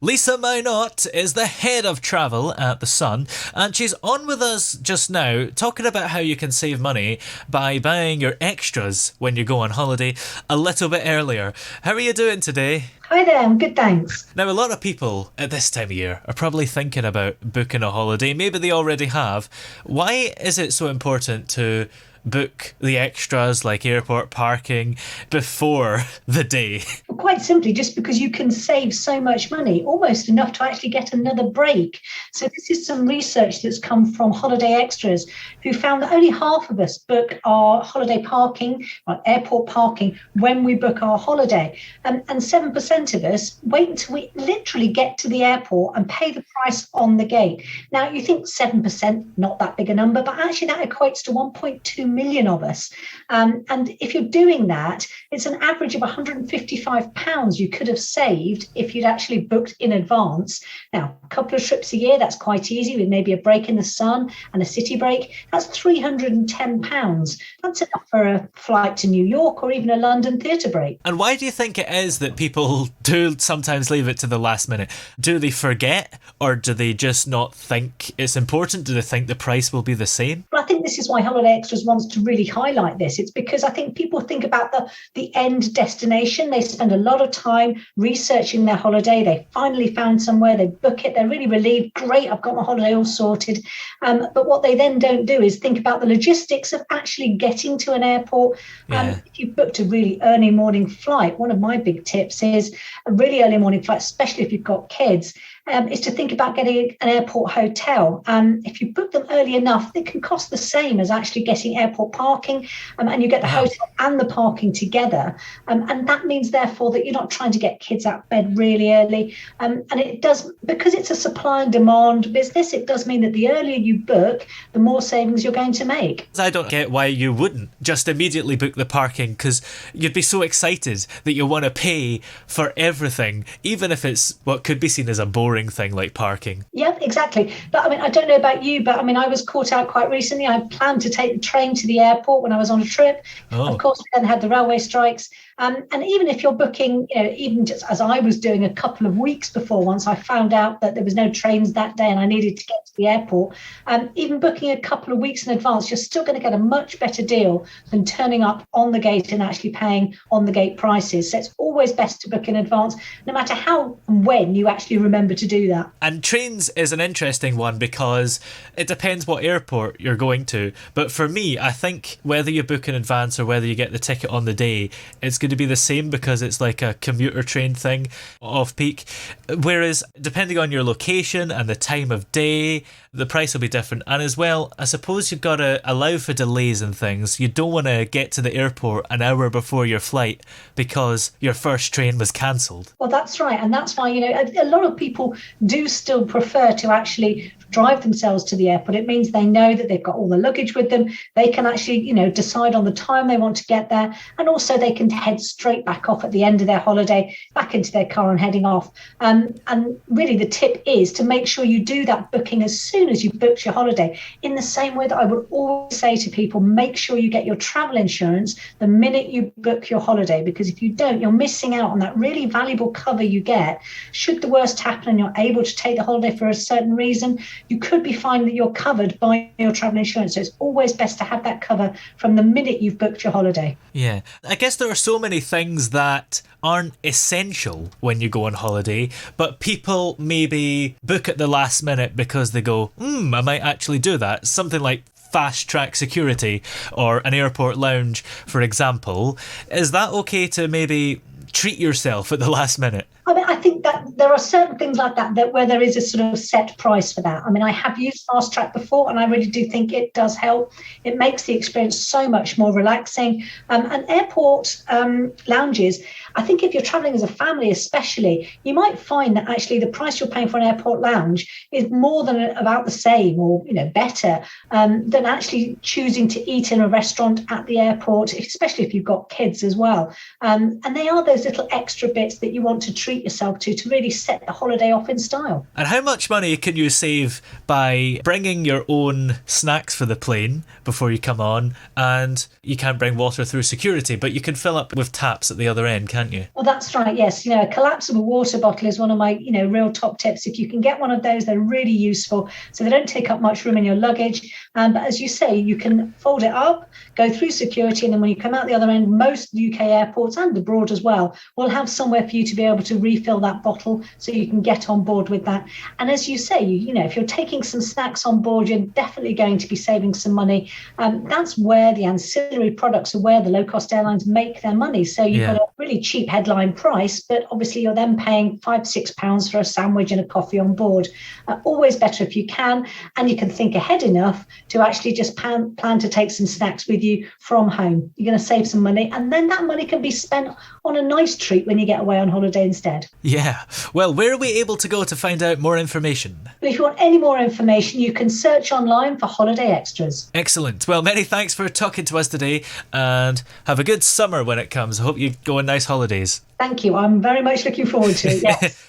Lisa Minot is the head of travel at The Sun, and she's on with us just now talking about how you can save money by buying your extras when you go on holiday a little bit earlier. How are you doing today? Hi there, I'm good, thanks. Now, a lot of people at this time of year are probably thinking about booking a holiday. Maybe they already have. Why is it so important to book the extras like airport parking before the day? Well, quite simply, just because you can save so much money, almost enough to actually get another break. So, this is some research that's come from Holiday Extras, who found that only half of us book our holiday parking, or airport parking, when we book our holiday. And 7% of us wait until we literally get to the airport and pay the price on the gate. Now, you think 7%, not that big a number, but actually that equates to 1.2 million of us. And if you're doing that, it's an average of £155 you could have saved if you'd actually booked in advance. Now, a couple of trips a year, that's quite easy with maybe a break in the sun and a city break. That's £310. That's enough for a flight to New York or even a London theatre break. And why do you think it is that people do sometimes leave it to the last minute? Do they forget, or do they just not think it's important? Do they think the price will be the same? Well, I think this is why Holiday Extras wants to really highlight this. It's because I think people think about the end destination. They spend a lot of time researching their holiday. They finally found somewhere, they book it, they're really relieved. Great, I've got my holiday all sorted. But what they then don't do is think about the logistics of actually getting to an airport. If you've booked a really early morning flight, one of my big tips is a really early morning flight, especially if you've got kids. Is to think about getting an airport hotel. If you book them early enough, they can cost the same as actually getting airport parking, and you get the hotel and the parking together. And that means, therefore, that you're not trying to get kids out of bed really early. And it does, because it's a supply and demand business, it does mean that the earlier you book, the more savings you're going to make. I don't get why you wouldn't just immediately book the parking, because you'd be so excited that you want to pay for everything, even if it's what could be seen as a boring thing like parking. Yeah, exactly. But I mean, I don't know about you, but I mean, I was caught out quite recently. I planned to take the train to the airport when I was on a trip. Of course, we then had the railway strikes. And even if you're booking, even just as I was doing a couple of weeks before, once I found out that there was no trains that day and I needed to get to the airport, even booking a couple of weeks in advance, you're still going to get a much better deal than turning up on the gate and actually paying on the gate prices. So it's always best to book in advance, no matter how and when you actually remember to do that. And trains is an interesting one because it depends what airport you're going to. But for me, I think whether you book in advance or whether you get the ticket on the day, it's going to be the same because it's like a commuter train thing off peak. Whereas depending on your location and the time of day, the price will be different. And as well, I suppose you've got to allow for delays and things. You don't want to get to the airport an hour before your flight because your first train was cancelled. Well, that's right. And that's why, a lot of people do still prefer to actually drive themselves to the airport. It means they know that they've got all the luggage with them. They can actually, decide on the time they want to get there. And also they can head straight back off at the end of their holiday, back into their car and heading off. And really the tip is to make sure you do that booking as soon as you booked your holiday. In the same way that I would always say to people, make sure you get your travel insurance the minute you book your holiday, because if you don't, you're missing out on that really valuable cover you get. Should the worst happen and you're able to take the holiday for a certain reason, you could be finding that you're covered by your travel insurance. So it's always best to have that cover from the minute you've booked your holiday. Yeah, I guess there are so many things that aren't essential when you go on holiday, but people maybe book at the last minute because they go, I might actually do that. Something like fast track security or an airport lounge, for example. Is that okay to maybe treat yourself at the last minute? I mean, I think that there are certain things like that where there is a sort of set price for that. I mean, I have used Fast Track before, and I really do think it does help. It makes the experience so much more relaxing. And airport lounges, I think if you're traveling as a family especially, you might find that actually the price you're paying for an airport lounge is more than about the same or, better than actually choosing to eat in a restaurant at the airport, especially if you've got kids as well. And they are those little extra bits that you want to treat treat yourself to really set the holiday off in style. And how much money can you save by bringing your own snacks for the plane before you come on? And you can't bring water through security, but you can fill up with taps at the other end, can't you? Well, that's right. Yes. A collapsible water bottle is one of my, real top tips. If you can get one of those, they're really useful. So they don't take up much room in your luggage. But as you say, you can fold it up, go through security. And then when you come out the other end, most UK airports and abroad as well will have somewhere for you to be able to refill that bottle so you can get on board with that. And as you say, if you're taking some snacks on board, you're definitely going to be saving some money. That's where the ancillary products are where the low-cost airlines make their money. So you've got a really cheap headline price, but obviously you're then paying £5-6 for a sandwich and a coffee on board. Always better if you can, and you can think ahead enough to actually just plan to take some snacks with you from home. You're going to save some money, and then that money can be spent on a nice treat when you get away on holiday instead. Yeah. Well, where are we able to go to find out more information? If you want any more information, you can search online for holiday extras. Excellent. Well, many thanks for talking to us today, and have a good summer when it comes. I hope you go on nice holidays. Thank you. I'm very much looking forward to it. Yes.